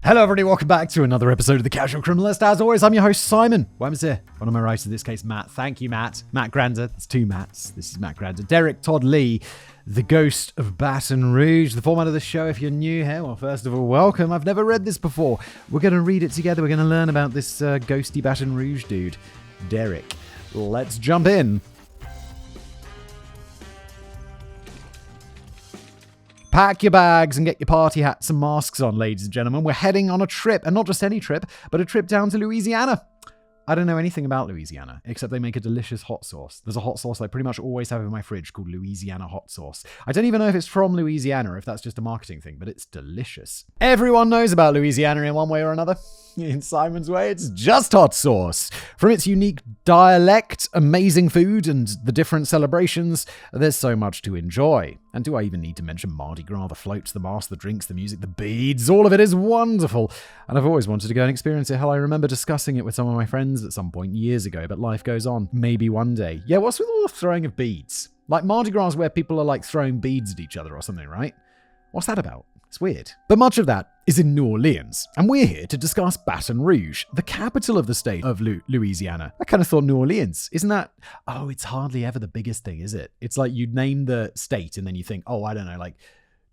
Hello everybody, welcome back to another episode of The Casual Criminalist. As always, I'm your host, Simon. Wham's here? One of my writers, in this case, Matt. Thank you, Matt. Matt Grander. It's two Matts. This is Matt Grander. Derrick Todd Lee, the ghost of Baton Rouge. The format of the show, if you're new here, well, first of all, welcome. I've never read this before. We're going to read it together. We're going to learn about this ghosty Baton Rouge dude, Derrick. Let's jump in. Pack your bags and get your party hats and masks on, ladies and gentlemen. We're heading on a trip, and not just any trip, but a trip down to Louisiana. I don't know anything about Louisiana, except they make a delicious hot sauce. There's a hot sauce I pretty much always have in my fridge called Louisiana hot sauce. I don't even know if it's from Louisiana or if that's just a marketing thing, but it's delicious. Everyone knows about Louisiana in one way or another. In Simon's way, it's just hot sauce. From its unique dialect, amazing food, and the different celebrations, there's so much to enjoy. And do I even need to mention Mardi Gras, the floats, the masks, the drinks, the music, the beads? All of it is wonderful. And I've always wanted to go and experience it. Hell, I remember discussing it with some of my friends at some point years ago, but life goes on. Maybe one day. Yeah, what's with all the throwing of beads? Like Mardi Gras where people are like throwing beads at each other or something, right? What's that about? It's weird. But much of that is in New Orleans, and we're here to discuss Baton Rouge, the capital of the state of Louisiana. I kind of thought New Orleans. Isn't that... Oh, it's hardly ever the biggest thing, is it? It's like you name the state and then you think, oh, I don't know, like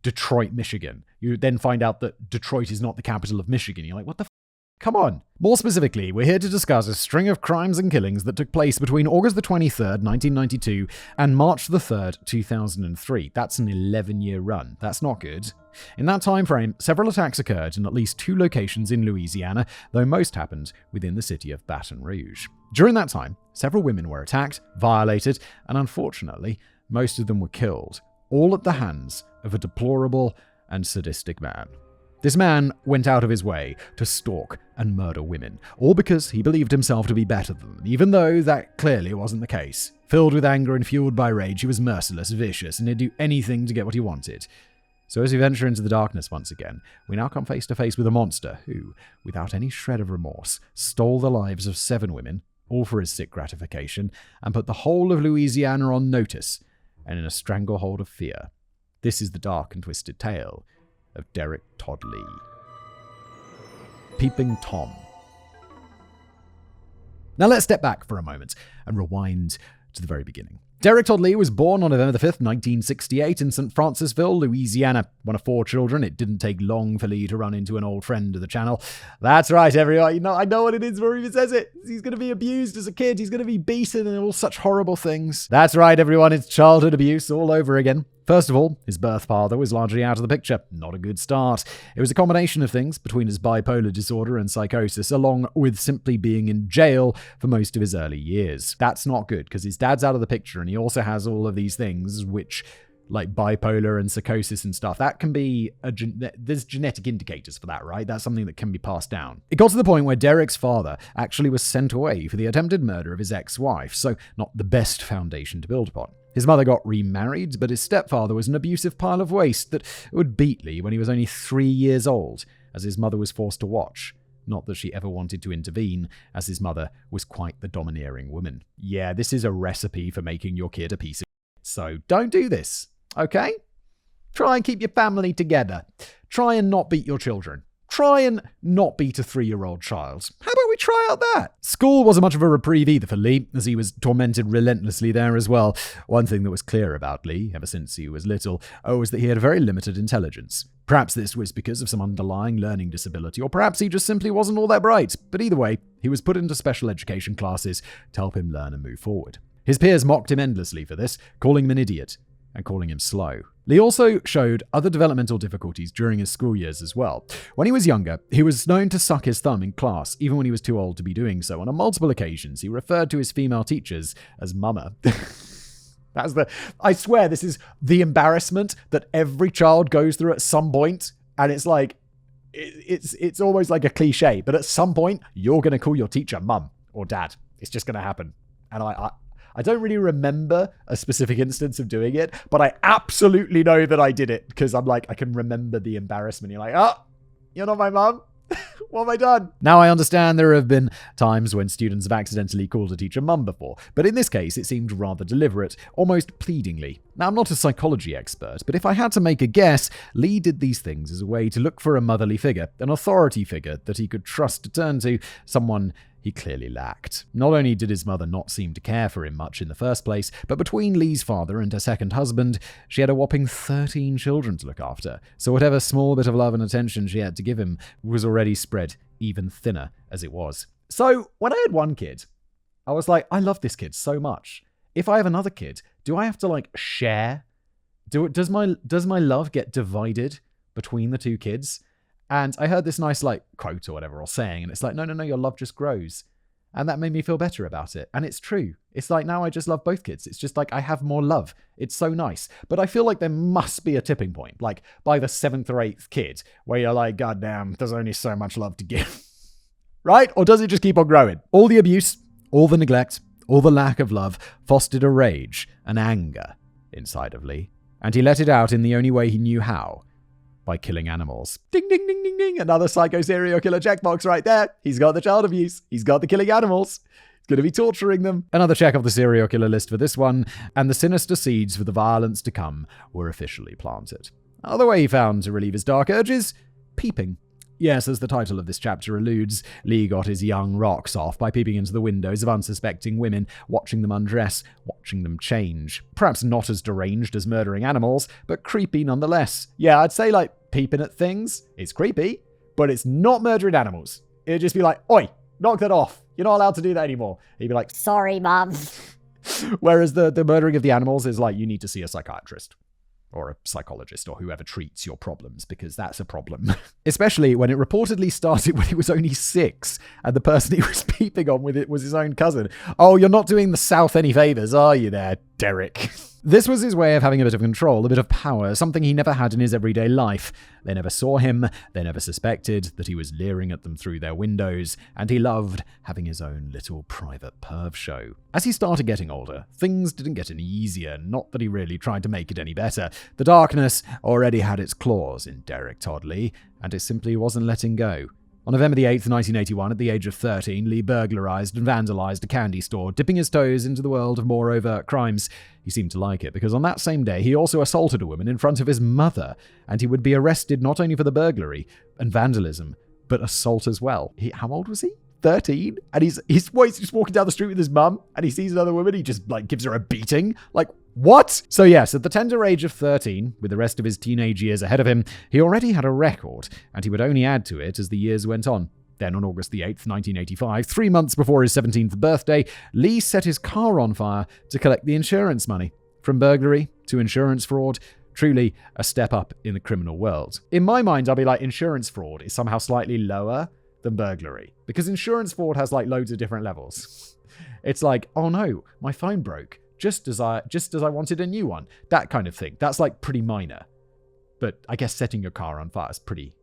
Detroit, Michigan. You then find out that Detroit is not the capital of Michigan. You're like, what the f***? Come on. More specifically, we're here to discuss a string of crimes and killings that took place between August the 23rd, 1992 and March the 3rd, 2003. That's an 11-year run. That's not good. In that time frame, several attacks occurred in at least 2 locations in Louisiana, though most happened within the city of Baton Rouge. During that time, several women were attacked, violated, and unfortunately, most of them were killed, all at the hands of a deplorable and sadistic man. This man went out of his way to stalk and murder women, all because he believed himself to be better than them, even though that clearly wasn't the case. Filled with anger and fueled by rage, he was merciless, vicious, and he'd do anything to get what he wanted. So as we venture into the darkness once again, we now come face to face with a monster who, without any shred of remorse, stole the lives of 7 women, all for his sick gratification, and put the whole of Louisiana on notice and in a stranglehold of fear. This is the dark and twisted tale of Derrick Todd Lee. Peeping Tom. Now let's step back for a moment and rewind to the very beginning. Derrick Todd Lee was born on November 5th, 1968 in St. Francisville, Louisiana. One of 4 children, it didn't take long for Lee to run into an old friend of the channel. That's right, everyone. You know, I know what it is before he even says it. He's going to be abused as a kid. He's going to be beaten and all such horrible things. That's right, everyone. It's childhood abuse all over again. First of all, his birth father was largely out of the picture. Not a good start. It was a combination of things between his bipolar disorder and psychosis, along with simply being in jail for most of his early years. That's not good, because his dad's out of the picture, and he also has all of these things which, like bipolar and psychosis and stuff, that can be, there's genetic indicators for that, right? That's something that can be passed down. It got to the point where Derrick's father actually was sent away for the attempted murder of his ex-wife, so not the best foundation to build upon. His mother got remarried, but his stepfather was an abusive pile of waste that would beat Lee when he was only 3 years old, as his mother was forced to watch. Not that she ever wanted to intervene, as his mother was quite the domineering woman. Yeah, this is a recipe for making your kid a piece of shit, so don't do this, okay? Try and keep your family together. Try and not beat your children. Try and not beat a 3-year-old child. How about we try out that? School wasn't much of a reprieve either for Lee, as he was tormented relentlessly there as well. One thing that was clear about Lee, ever since he was little, was that he had very limited intelligence. Perhaps this was because of some underlying learning disability, or perhaps he just simply wasn't all that bright. But either way, he was put into special education classes to help him learn and move forward. His peers mocked him endlessly for this, calling him an idiot and calling him slow. Lee also showed other developmental difficulties during his school years as well. When he was younger, he was known to suck his thumb in class, even when he was too old to be doing so. On multiple occasions, he referred to his female teachers as mama. I swear, this is the embarrassment that every child goes through at some point, and it's like, it's almost like a cliche, but at some point, you're going to call your teacher mum or dad. It's just going to happen. And I don't really remember a specific instance of doing it, but I absolutely know that I did it because I'm like, I can remember the embarrassment. You're like, oh, you're not my mum? What have I done? Now, I understand there have been times when students have accidentally called a teacher mum before, but in this case, it seemed rather deliberate, almost pleadingly. Now, I'm not a psychology expert, but if I had to make a guess, Lee did these things as a way to look for a motherly figure, an authority figure that he could trust to turn to, someone he clearly lacked. Not only did his mother not seem to care for him much in the first place, but between Lee's father and her second husband, she had a whopping 13 children to look after. So whatever small bit of love and attention she had to give him was already spread even thinner as it was. So when I had one kid, I was like, I love this kid so much. If I have another kid, do I have to share? Does my love get divided between the two kids? And I heard this nice quote or whatever or saying, and it's like, no, your love just grows. And that made me feel better about it. And it's true. It's like now I just love both kids. It's just I have more love. It's so nice. But I feel like there must be a tipping point, by the 7th or 8th kid, where you're like, God damn, there's only so much love to give. Right? Or does it just keep on growing? All the abuse, all the neglect, all the lack of love fostered a rage, an anger inside of Lee. And he let it out in the only way he knew how. By killing animals. Ding, ding, ding, ding, ding. Another psycho serial killer checkbox right there. He's got the child abuse. He's got the killing animals. He's going to be torturing them. Another check off the serial killer list for this one. And the sinister seeds for the violence to come were officially planted. Another way he found to relieve his dark urges? Peeping. Yes, as the title of this chapter alludes, Lee got his young rocks off by peeping into the windows of unsuspecting women, watching them undress, watching them change. Perhaps not as deranged as murdering animals, but creepy nonetheless. Yeah, I'd say peeping at things is creepy, but it's not murdering animals. It'd just be like, oi, knock that off. You're not allowed to do that anymore. He'd be like, sorry, Mum. Whereas the murdering of the animals is you need to see a psychiatrist. Or a psychologist, or whoever treats your problems, because that's a problem. Especially when it reportedly started when he was only 6, and the person he was peeping on with it was his own cousin. Oh, you're not doing the South any favors, are you there, Derrick? This was his way of having a bit of control, a bit of power, something he never had in his everyday life. They never saw him, they never suspected that he was leering at them through their windows, and he loved having his own little private perv show. As he started getting older, things didn't get any easier, not that he really tried to make it any better. The darkness already had its claws in Derrick Todd Lee, and it simply wasn't letting go. On November the 8th, 1981, at the age of 13, Lee burglarized and vandalized a candy store, dipping his toes into the world of more overt crimes. He seemed to like it, because on that same day, he also assaulted a woman in front of his mother, and he would be arrested not only for the burglary and vandalism, but assault as well. How old was he? 13? And he's just walking down the street with his mum, and he sees another woman, he just gives her a beating. What? So yes, at the tender age of 13, with the rest of his teenage years ahead of him, he already had a record, and he would only add to it as the years went on. Then on August the 8th, 1985, 3 months before his 17th birthday, Lee set his car on fire to collect the insurance money. From burglary to insurance fraud, truly a step up in the criminal world. In my mind, I'll be insurance fraud is somehow slightly lower than burglary, because insurance fraud has loads of different levels. It's oh no, my phone broke. Just as I wanted a new one. That kind of thing. That's pretty minor. But I guess setting your car on fire is pretty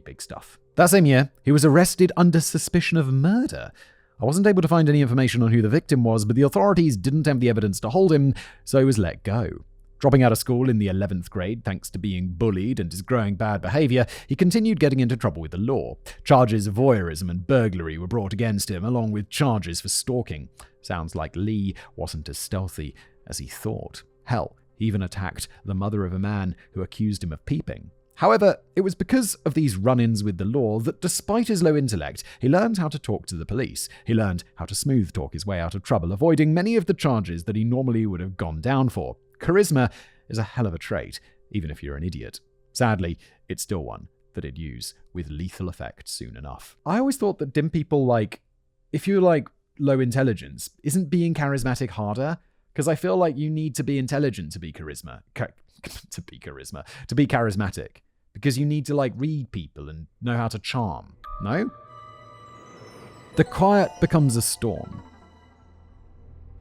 big stuff. That same year, he was arrested under suspicion of murder. I wasn't able to find any information on who the victim was, but the authorities didn't have the evidence to hold him, so he was let go. Dropping out of school in the 11th grade, thanks to being bullied and his growing bad behavior, he continued getting into trouble with the law. Charges of voyeurism and burglary were brought against him, along with charges for stalking. Sounds like Lee wasn't as stealthy as he thought. Hell, he even attacked the mother of a man who accused him of peeping. However, it was because of these run-ins with the law that despite his low intellect, he learned how to talk to the police. He learned how to smooth talk his way out of trouble, avoiding many of the charges that he normally would have gone down for. Charisma is a hell of a trait, even if you're an idiot. Sadly, it's still one that he'd use with lethal effect soon enough. I always thought that dim people, if you're low intelligence, isn't being charismatic harder? Because I feel you need to be intelligent to be charismatic. Because you need to read people and know how to charm. No? The quiet becomes a storm.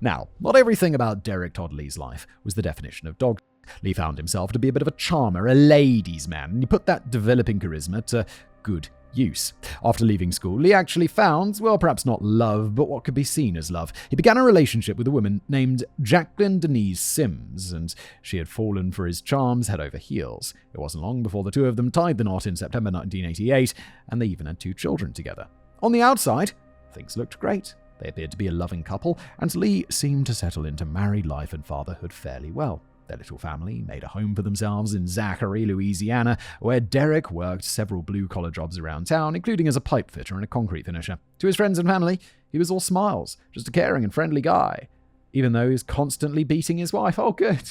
Now, not everything about Derrick Todd Lee's life was the definition of dog. Lee found himself to be a bit of a charmer, a ladies' man, and he put that developing charisma to good use. After leaving school, Lee actually found, well, perhaps not love, but what could be seen as love. He began a relationship with a woman named Jacqueline Denise Sims, and she had fallen for his charms head over heels. It wasn't long before the two of them tied the knot in September 1988, and they even had 2 children together. On the outside, things looked great. They appeared to be a loving couple, and Lee seemed to settle into married life and fatherhood fairly well. Their little family made a home for themselves in Zachary, Louisiana, where Derrick worked several blue-collar jobs around town, including as a pipe fitter and a concrete finisher. To his friends and family, he was all smiles, just a caring and friendly guy, even though he was constantly beating his wife. Oh, good.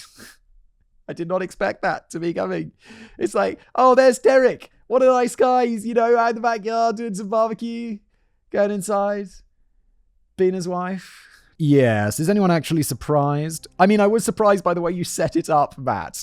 I did not expect that to be coming. It's like, oh, there's Derrick. What a nice guy. He's, out in the backyard doing some barbecue, going inside, being his wife. Yes, is anyone actually surprised? I mean, I was surprised by the way you set it up, Matt.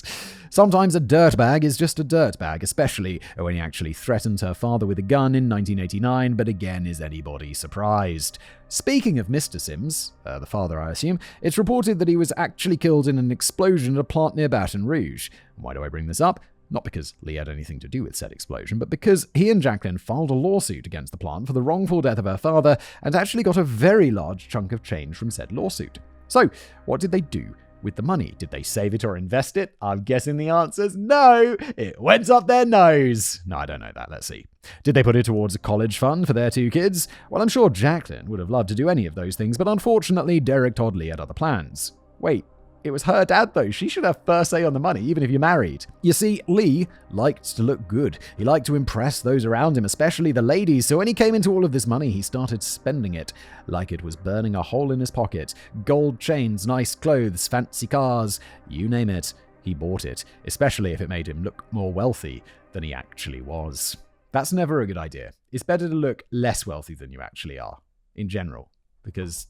Sometimes a dirtbag is just a dirtbag, especially when he actually threatened her father with a gun in 1989, but again, is anybody surprised? Speaking of Mr. Sims, the father I assume, it's reported that he was actually killed in an explosion at a plant near Baton Rouge. Why do I bring this up? Not because Lee had anything to do with said explosion, but because he and Jacqueline filed a lawsuit against the plant for the wrongful death of her father and actually got a very large chunk of change from said lawsuit. So, what did they do with the money? Did they save it or invest it? I'm guessing the answer's no. It went up their nose. No, I don't know that. Let's see. Did they put it towards a college fund for their 2 kids? Well, I'm sure Jacqueline would have loved to do any of those things, but unfortunately, Derrick Todd Lee had other plans. Wait. It was her dad, though. She should have first say on the money, even if you're married. You see, Lee liked to look good. He liked to impress those around him, especially the ladies. So when he came into all of this money, he started spending it like it was burning a hole in his pocket. Gold chains, nice clothes, fancy cars, you name it. He bought it, especially if it made him look more wealthy than he actually was. That's never a good idea. It's better to look less wealthy than you actually are, in general. Because,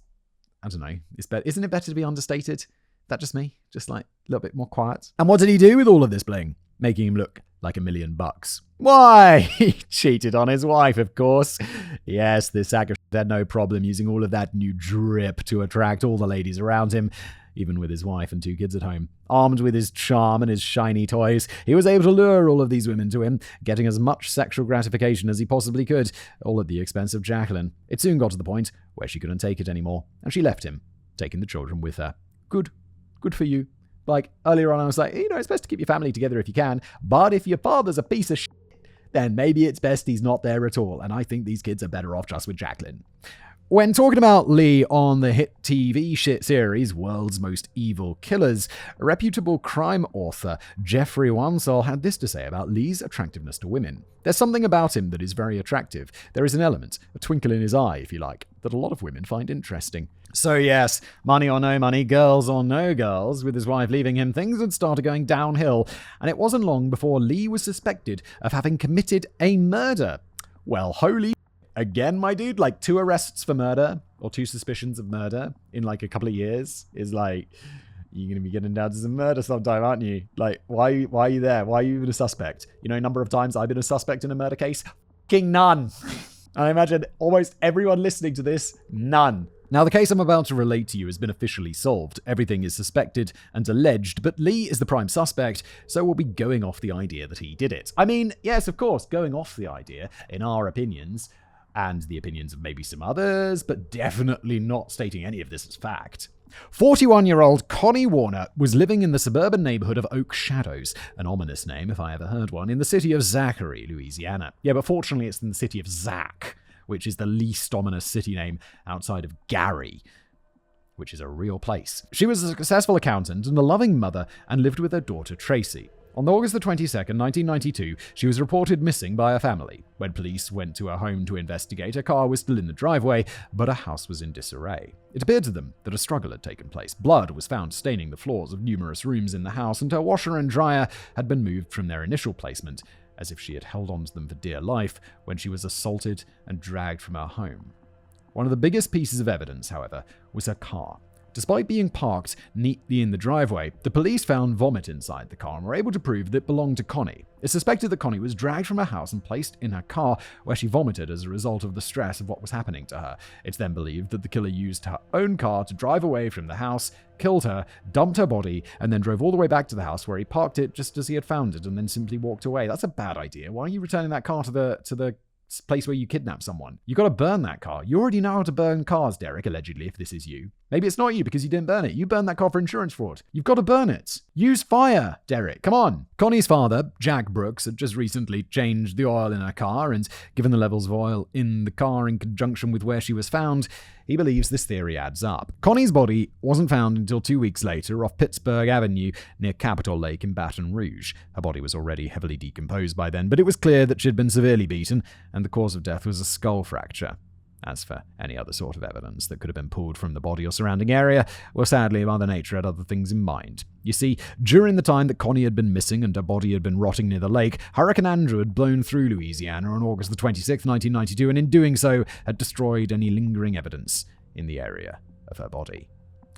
I don't know, isn't it better to be understated? That just me? Just like a little bit more quiet. And what did he do with all of this bling? Making him look like $1 million. Why? He cheated on his wife, of course. Yes, this sack of shit had no problem using all of that new drip to attract all the ladies around him, even with his wife and 2 kids at home. Armed with his charm and his shiny toys, he was able to lure all of these women to him, getting as much sexual gratification as he possibly could, all at the expense of Jacqueline. It soon got to the point where she couldn't take it anymore, and she left him, taking the children with her. Good for you. Like, earlier on I was like, it's best to keep your family together if you can, but if your father's a piece of shit, then maybe it's best he's not there at all, and I think these kids are better off just with Jacqueline. When talking about Lee on the hit TV shit series World's Most Evil Killers, reputable crime author Jeffrey Wansell had this to say about Lee's attractiveness to women. There's something about him that is very attractive. There is an element, a twinkle in his eye, if you like, that a lot of women find interesting. So yes, money or no money, girls or no girls, with his wife leaving him, things had started going downhill, and it wasn't long before Lee was suspected of having committed a murder. Well, holy again, my dude, like 2 arrests for murder, or 2 suspicions of murder in like a couple of years is like, you're going to be getting down to some murder sometime, aren't you? Like, why are you there? Why are you even a suspect? A number of times I've been a suspect in a murder case? Fucking none. I imagine almost everyone listening to this, none. Now, the case I'm about to relate to you has been officially solved. Everything is suspected and alleged, but Lee is the prime suspect, so we'll be going off the idea that he did it. I mean, yes, of course, going off the idea, in our opinions, and the opinions of maybe some others, but definitely not stating any of this as fact. 41-year-old Connie Warner was living in the suburban neighborhood of Oak Shadows, an ominous name if I ever heard one, in the city of Zachary, Louisiana. Yeah, but fortunately it's in the city of Zach, which is the least ominous city name outside of Gary, which is a real place. She was a successful accountant and a loving mother and lived with her daughter Tracy. On August the 22nd, 1992, she was reported missing by her family. When police went to her home to investigate, her car was still in the driveway, but her house was in disarray. It appeared to them that a struggle had taken place. Blood was found staining the floors of numerous rooms in the house, and her washer and dryer had been moved from their initial placement, as if she had held onto them for dear life when she was assaulted and dragged from her home. One of the biggest pieces of evidence, however, was her car. Despite being parked neatly in the driveway, the police found vomit inside the car and were able to prove that it belonged to Connie. It's suspected that Connie was dragged from her house and placed in her car, where she vomited as a result of the stress of what was happening to her. It's then believed that the killer used her own car to drive away from the house, killed her, dumped her body, and then drove all the way back to the house where he parked it just as he had found it and then simply walked away. That's a bad idea. Why are you returning that car to the place where you kidnap someone. You got to burn that car. You already know how to burn cars, Derrick, allegedly, if this is you. Maybe it's not you because you didn't burn it. You burned that car for insurance fraud. You've got to burn it. Use fire, Derrick. Come on. Connie's father, Jack Brooks, had just recently changed the oil in her car, and given the levels of oil in the car in conjunction with where she was found, he believes this theory adds up. Connie's body wasn't found until 2 weeks later off Pittsburgh Avenue near Capitol Lake in Baton Rouge. Her body was already heavily decomposed by then, but it was clear that she'd been severely beaten, and the cause of death was a skull fracture. As for any other sort of evidence that could have been pulled from the body or surrounding area, well, sadly, Mother Nature had other things in mind. You see, during the time that Connie had been missing and her body had been rotting near the lake, Hurricane Andrew had blown through Louisiana on August the 26th, 1992, and in doing so, had destroyed any lingering evidence in the area of her body.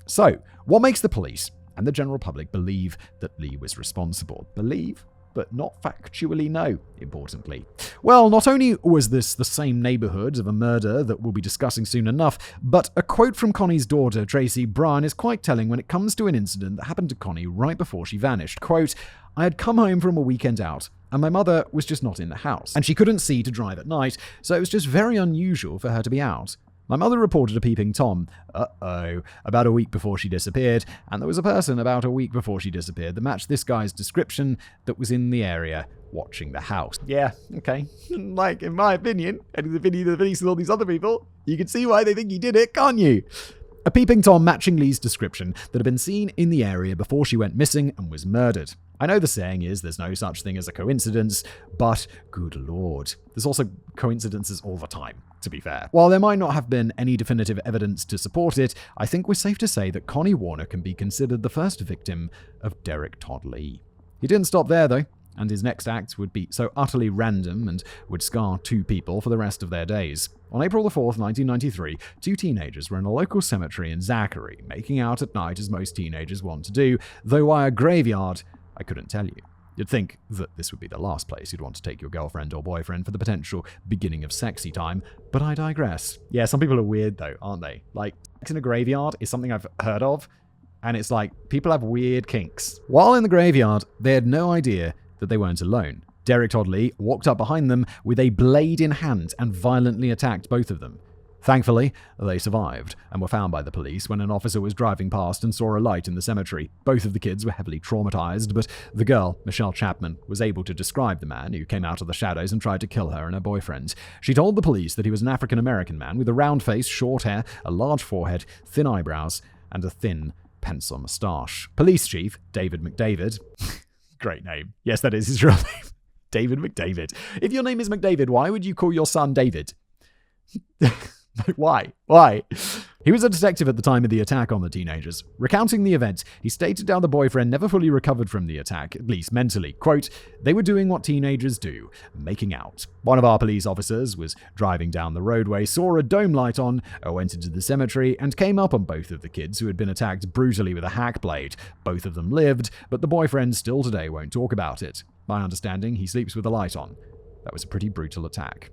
So, what makes the police and the general public believe that Lee was responsible? Believe, but not factually know, importantly. Well, not only was this the same neighborhood of a murder that we'll be discussing soon enough, but a quote from Connie's daughter, Tracy Bryan, is quite telling when it comes to an incident that happened to Connie right before she vanished. Quote, "I had come home from a weekend out, and my mother was just not in the house, and she couldn't see to drive at night, so it was just very unusual for her to be out. My mother reported a peeping Tom, about a week before she disappeared, and there was a person about a week before she disappeared that matched this guy's description that was in the area watching the house." Yeah, okay. Like, in my opinion, and in the opinion of the police and all these other people, you can see why they think he did it, can't you? A peeping Tom matching Lee's description that had been seen in the area before she went missing and was murdered. I know the saying is there's no such thing as a coincidence, but good lord, there's also coincidences all the time, to be fair. While there might not have been any definitive evidence to support it, I think we're safe to say that Connie Warner can be considered the first victim of Derrick Todd Lee. He didn't stop there, though, and his next act would be so utterly random and would scar 2 people for the rest of their days. On April the 4th, 1993, 2 teenagers were in a local cemetery in Zachary, making out at night as most teenagers want to do, though why a graveyard, I couldn't tell you. You'd think that this would be the last place you'd want to take your girlfriend or boyfriend for the potential beginning of sexy time, but I digress. Yeah, some people are weird though, aren't they? Like, sex in a graveyard is something I've heard of, and it's like, people have weird kinks. While in the graveyard, they had no idea that they weren't alone. Derrick Todd Lee walked up behind them with a blade in hand and violently attacked both of them. Thankfully, they survived and were found by the police when an officer was driving past and saw a light in the cemetery. Both of the kids were heavily traumatized, but the girl, Michelle Chapman, was able to describe the man who came out of the shadows and tried to kill her and her boyfriend. She told the police that he was an African-American man with a round face, short hair, a large forehead, thin eyebrows, and a thin pencil mustache. Police Chief David McDavid, great name. Yes, that is his real name. David McDavid. If your name is McDavid, why would you call your son David? Why? He was a detective at the time of the attack on the teenagers. Recounting the event, he stated how the boyfriend never fully recovered from the attack, at least mentally. Quote, "They were doing what teenagers do, making out. One of our police officers was driving down the roadway, saw a dome light on, went into the cemetery, and came up on both of the kids who had been attacked brutally with a hack blade. Both of them lived, but the boyfriend still today won't talk about it. My understanding, he sleeps with the light on. That was a pretty brutal attack."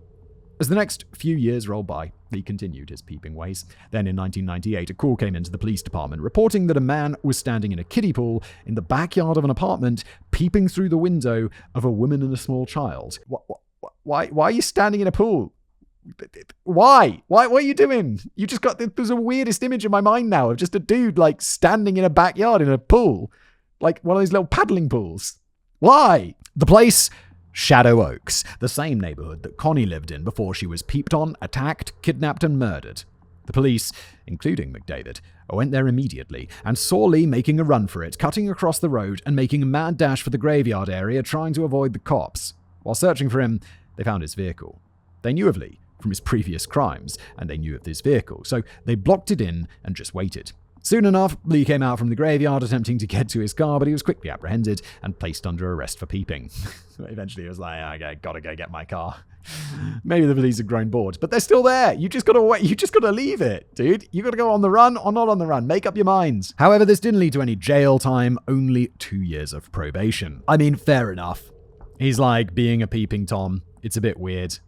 As the next few years rolled by, Lee continued his peeping ways. Then in 1998, a call came into the police department reporting that a man was standing in a kiddie pool in the backyard of an apartment, peeping through the window of a woman and a small child. Why are you standing in a pool? Why? What are you doing? You just got, there's a weirdest image in my mind now of just a dude like standing in a backyard in a pool. Like one of those little paddling pools. Why? The place... Shadow Oaks, the same neighborhood that Connie lived in before she was peeped on, attacked, kidnapped, and murdered. The police, including McDavid, went there immediately and saw Lee making a run for it, cutting across the road and making a mad dash for the graveyard area, trying to avoid the cops. While searching for him, they found his vehicle. They knew of Lee from his previous crimes, and they knew of this vehicle, so they blocked it in and just waited. Soon enough, Lee came out from the graveyard attempting to get to his car, but he was quickly apprehended and placed under arrest for peeping. Eventually, he was like, okay, gotta go get my car. Maybe the police have grown bored, but they're still there. You just gotta wait. You just gotta leave it, dude. You gotta go on the run or not on the run. Make up your minds. However, this didn't lead to any jail time, only 2 years of probation. I mean, fair enough. He's like being a peeping Tom. It's a bit weird.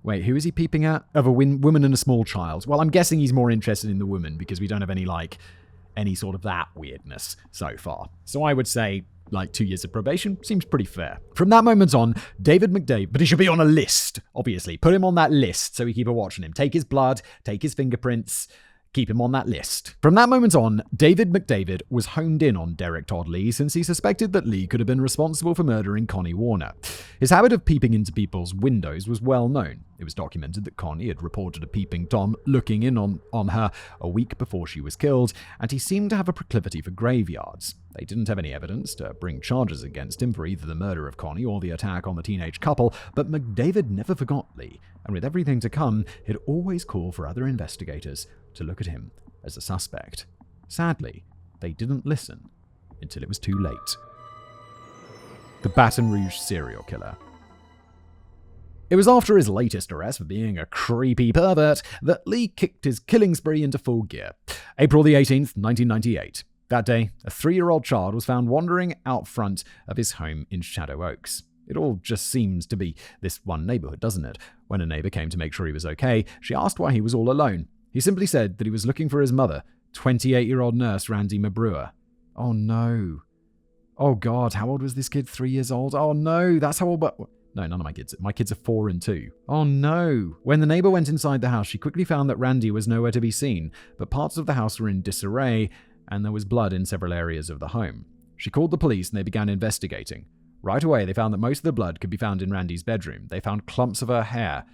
Wait, who is he peeping at? Of a woman and a small child. Well, I'm guessing he's more interested in the woman because we don't have any sort of that weirdness so far. So I would say like 2 years of probation. Seems pretty fair. From that moment on, David McDavid, but he should be on a list, obviously. Put him on that list so we keep a watch on him. Take his blood, take his fingerprints, keep him on that list. From that moment on, David McDavid was honed in on Derrick Todd Lee since he suspected that Lee could have been responsible for murdering Connie Warner. His habit of peeping into people's windows was well known. It was documented that Connie had reported a peeping Tom looking in on her a week before she was killed, and he seemed to have a proclivity for graveyards. They didn't have any evidence to bring charges against him for either the murder of Connie or the attack on the teenage couple, but McDavid never forgot Lee, and with everything to come, he'd always call for other investigators to look at him as a suspect. Sadly, they didn't listen until it was too late. The Baton Rouge Serial Killer. It was after his latest arrest for being a creepy pervert that Lee kicked his killing spree into full gear. April the 18th, 1998. That day, a 3-year-old child was found wandering out front of his home in Shadow Oaks. It all just seems to be this one neighborhood, doesn't it? When a neighbor came to make sure he was okay, she asked why he was all alone. He simply said that he was looking for his mother, 28-year-old nurse Randy Mabrewer. Oh no. Oh God, how old was this kid? 3 years old? Oh no, that's how old... No, none of my kids. My kids are 4 and 2. Oh no. When the neighbor went inside the house, she quickly found that Randy was nowhere to be seen, but parts of the house were in disarray, and there was blood in several areas of the home. She called the police and they began investigating. Right away, they found that most of the blood could be found in Randy's bedroom. They found clumps of her hair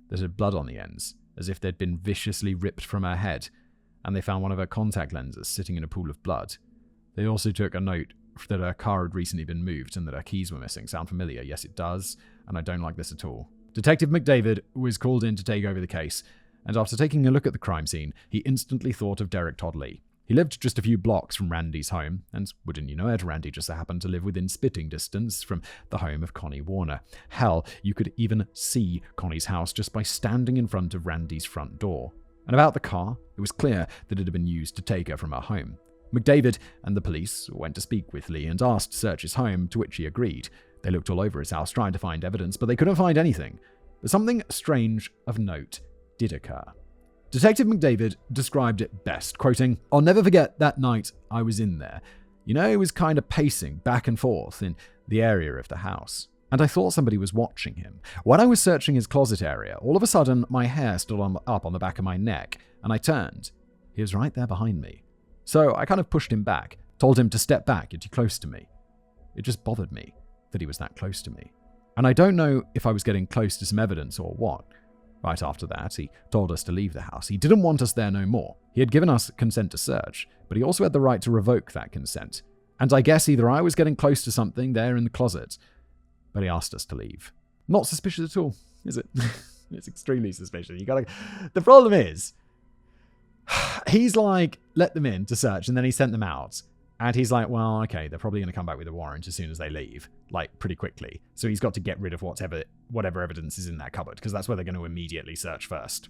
that had blood on the ends, as if they'd been viciously ripped from her head, and they found one of her contact lenses sitting in a pool of blood. They also took a note that her car had recently been moved and that her keys were missing. Sound familiar? Yes, it does, and I don't like this at all. Detective McDavid was called in to take over the case, and after taking a look at the crime scene, he instantly thought of Derrick Todd Lee. He lived just a few blocks from Randy's home, and wouldn't you know it, Randy just happened to live within spitting distance from the home of Connie Warner. Hell, you could even see Connie's house just by standing in front of Randy's front door. And about the car, it was clear that it had been used to take her from her home. McDavid and the police went to speak with Lee and asked to search his home, to which he agreed. They looked all over his house trying to find evidence, but they couldn't find anything. But something strange of note did occur. Detective McDavid described it best, quoting, "I'll never forget that night I was in there. You know, he was kind of pacing back and forth in the area of the house. And I thought somebody was watching him. When I was searching his closet area, all of a sudden my hair stood up on the back of my neck, and I turned. He was right there behind me. So I kind of pushed him back, told him to step back, you're too close to me. It just bothered me that he was that close to me. And I don't know if I was getting close to some evidence or what. Right after that, he told us to leave the house. He didn't want us there no more. He had given us consent to search, but he also had the right to revoke that consent. And I guess either I was getting close to something there in the closet, but he asked us to leave. Not suspicious at all, is it? It's extremely suspicious. The problem is, he's like, let them in to search, and then he sent them out. And he's like, well, okay, they're probably going to come back with a warrant as soon as they leave, like pretty quickly. So he's got to get rid of whatever evidence is in that cupboard, because that's where they're going to immediately search first.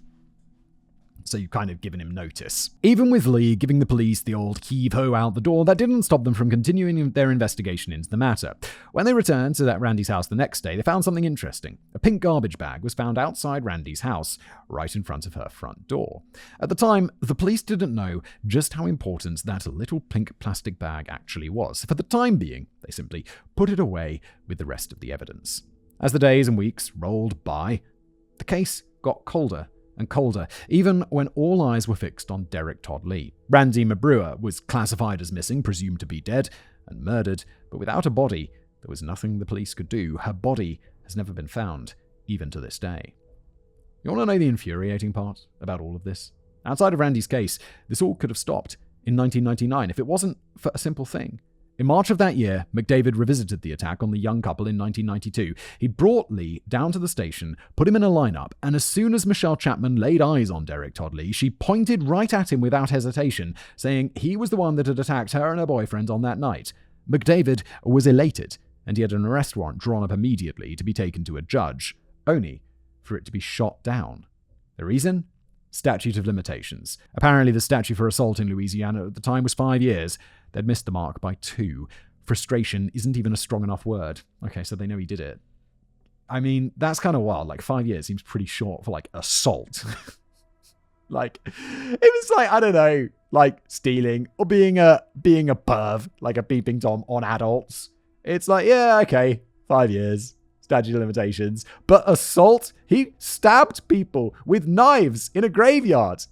So you've kind of given him notice. Even with Lee giving the police the old heave-ho out the door, that didn't stop them from continuing their investigation into the matter. When they returned to that Randy's house the next day, they found something interesting. A pink garbage bag was found outside Randy's house, right in front of her front door. At the time, the police didn't know just how important that little pink plastic bag actually was. For the time being, they simply put it away with the rest of the evidence. As the days and weeks rolled by, the case got colder and colder, even when all eyes were fixed on Derrick Todd Lee. Randy Mabrewer was classified as missing, presumed to be dead and murdered, but without a body, there was nothing the police could do. Her body has never been found, even to this day. You want to know the infuriating part about all of this? Outside of Randy's case, this all could have stopped in 1999 if it wasn't for a simple thing. In March of that year, McDavid revisited the attack on the young couple in 1992. He brought Lee down to the station, put him in a lineup, and as soon as Michelle Chapman laid eyes on Derrick Todd Lee, she pointed right at him without hesitation, saying he was the one that had attacked her and her boyfriend on that night. McDavid was elated, and he had an arrest warrant drawn up immediately to be taken to a judge, only for it to be shot down. The reason? Statute of limitations. Apparently the statute for assault in Louisiana at the time was 5 years. They'd missed the mark by 2. Frustration isn't even a strong enough word. Okay, so they know he did it. I mean, that's kind of wild. Like, 5 years seems pretty short for, like, assault. Like, it was like, I don't know, like stealing or being a perv, like a peeping Tom on adults. It's like, yeah, okay, 5 years, statute of limitations. But assault? He stabbed people with knives in a graveyard.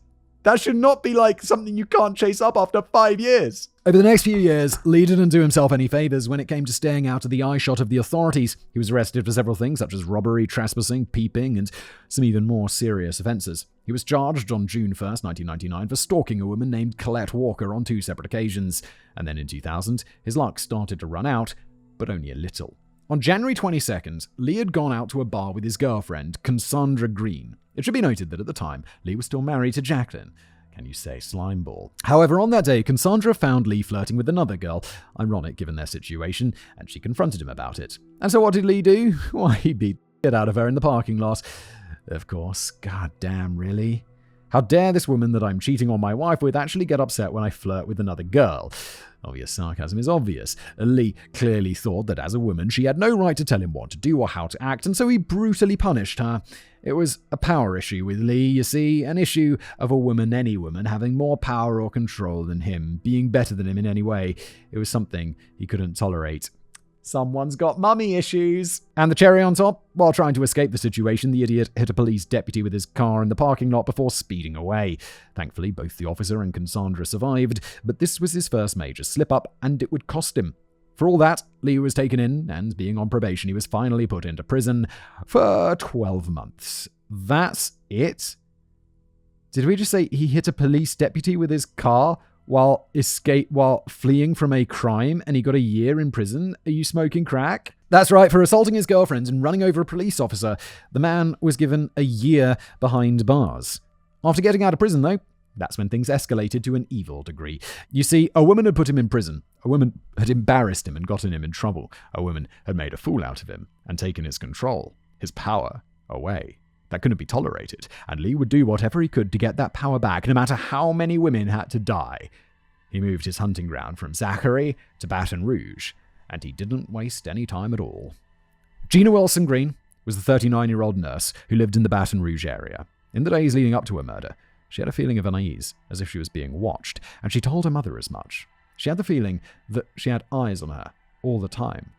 That should not be like something you can't chase up after 5 years. Over the next few years, Lee didn't do himself any favors when it came to staying out of the eyeshot of the authorities. He was arrested for several things such as robbery, trespassing, peeping, and some even more serious offenses. He was charged on June 1st, 1999 for stalking a woman named Colette Walker on 2 separate occasions. And then in 2000, his luck started to run out, but only a little. On January 22nd, Lee had gone out to a bar with his girlfriend, Cassandra Green. It should be noted that at the time, Lee was still married to Jacqueline. Can you say slimeball? However, on that day, Cassandra found Lee flirting with another girl, ironic given their situation, and she confronted him about it. And so what did Lee do? Why, he beat the shit out of her in the parking lot. Of course. God damn, really? How dare this woman that I'm cheating on my wife with actually get upset when I flirt with another girl? Obvious sarcasm is obvious. Lee clearly thought that as a woman, she had no right to tell him what to do or how to act, and so he brutally punished her. It was a power issue with Lee, you see, an issue of a woman, any woman, having more power or control than him, being better than him in any way. It was something he couldn't tolerate. Someone's got mummy issues. And the cherry on top, while trying to escape the situation, the idiot hit a police deputy with his car in the parking lot before speeding away. Thankfully, both the officer and Cassandra survived, but this was his first major slip-up, and it would cost him. For all that, Lee was taken in, and being on probation, he was finally put into prison for 12 months. That's it? Did we just say he hit a police deputy with his car while fleeing from a crime, and he got a year in prison? Are you smoking crack? That's right, for assaulting his girlfriend and running over a police officer, the man was given a year behind bars. After getting out of prison, though, that's when things escalated to an evil degree. You see, a woman had put him in prison. A woman had embarrassed him and gotten him in trouble. A woman had made a fool out of him and taken his control, his power, away. That couldn't be tolerated, and Lee would do whatever he could to get that power back, no matter how many women had to die. He moved his hunting ground from Zachary to Baton Rouge, and he didn't waste any time at all. Gina Wilson Green was the 39-year-old nurse who lived in the Baton Rouge area. In the days leading up to her murder, she had a feeling of unease, as if she was being watched, and she told her mother as much. She had the feeling that she had eyes on her all the time,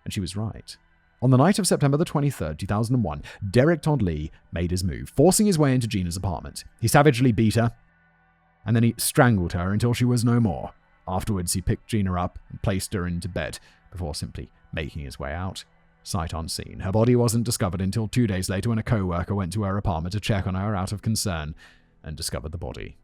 and she was right. On the night of September the 23rd, 2001, Derrick Todd Lee made his move, forcing his way into Gina's apartment. He savagely beat her, and then he strangled her until she was no more. Afterwards, he picked Gina up and placed her into bed, before simply making his way out, sight unseen. Her body wasn't discovered until 2 days later when a co-worker went to her apartment to check on her out of concern, and discovered the body.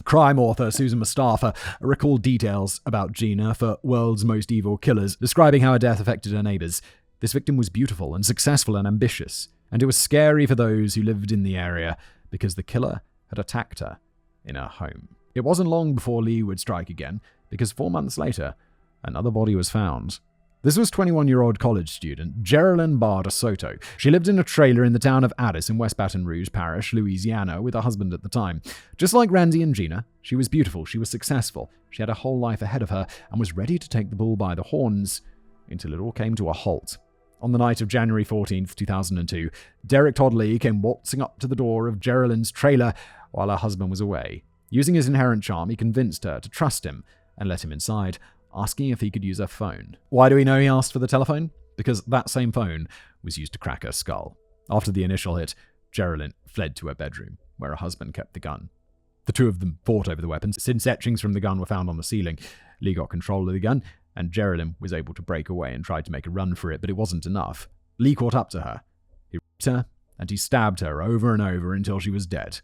Crime author Susan Mustafa recalled details about Gina for World's Most Evil Killers, describing how her death affected her neighbors. This victim was beautiful and successful and ambitious, and it was scary for those who lived in the area because the killer had attacked her in her home. It wasn't long before Lee would strike again, because 4 months later, another body was found. This was 21-year-old college student Geraldine Barda Soto. She lived in a trailer in the town of Addis in West Baton Rouge Parish, Louisiana, with her husband at the time. Just like Randy and Gina, she was beautiful, she was successful, she had a whole life ahead of her, and was ready to take the bull by the horns, until it all came to a halt. On the night of January 14th, 2002, Derrick Todd Lee came waltzing up to the door of Geraldine's trailer while her husband was away. Using his inherent charm, he convinced her to trust him and let him inside, asking if he could use her phone. Why do we know he asked for the telephone? Because that same phone was used to crack her skull. After the initial hit, Geraldine fled to her bedroom, where her husband kept the gun. The two of them fought over the weapons. Since etchings from the gun were found on the ceiling, Lee got control of the gun, and Geraldine was able to break away and tried to make a run for it, but it wasn't enough. Lee caught up to her. He raped her, and he stabbed her over and over until she was dead.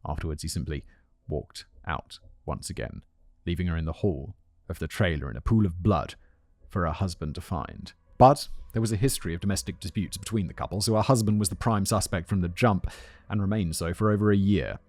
Afterwards, he simply walked out once again, leaving her in the hall of the trailer in a pool of blood for her husband to find. But there was a history of domestic disputes between the couple, so her husband was the prime suspect from the jump and remained so for over a year.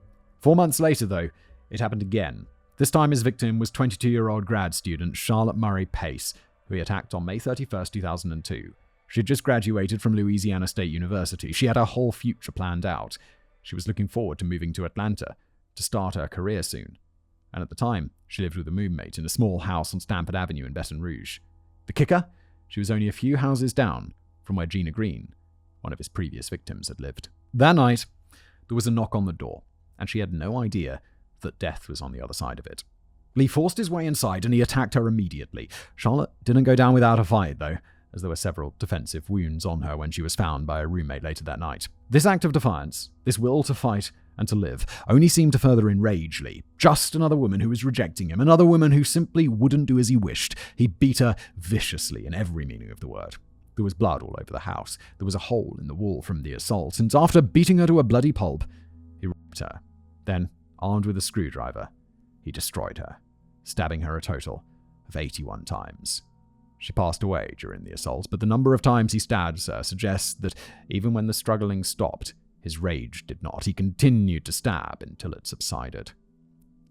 4 months later, though, it happened again. This time his victim was 22-year-old grad student Charlotte Murray Pace, who he attacked on May 31st, 2002. She had just graduated from Louisiana State University. She had her whole future planned out. She was looking forward to moving to Atlanta to start her career soon. And at the time, she lived with a roommate in a small house on Stamford Avenue in Baton Rouge. The kicker? She was only a few houses down from where Gina Green, one of his previous victims, had lived. That night, there was a knock on the door, and she had no idea that death was on the other side of it. Lee forced his way inside and he attacked her immediately. Charlotte didn't go down without a fight, though, as there were several defensive wounds on her when she was found by a roommate later that night. This act of defiance, this will to fight and to live, only seemed to further enrage Lee. Just another woman who was rejecting him, another woman who simply wouldn't do as he wished. He beat her viciously in every meaning of the word. There was blood all over the house. There was a hole in the wall from the assault, and after beating her to a bloody pulp, he raped her. Then, armed with a screwdriver, he destroyed her, stabbing her a total of 81 times. She passed away during the assault, but the number of times he stabbed her suggests that even when the struggling stopped, his rage did not. He continued to stab until it subsided.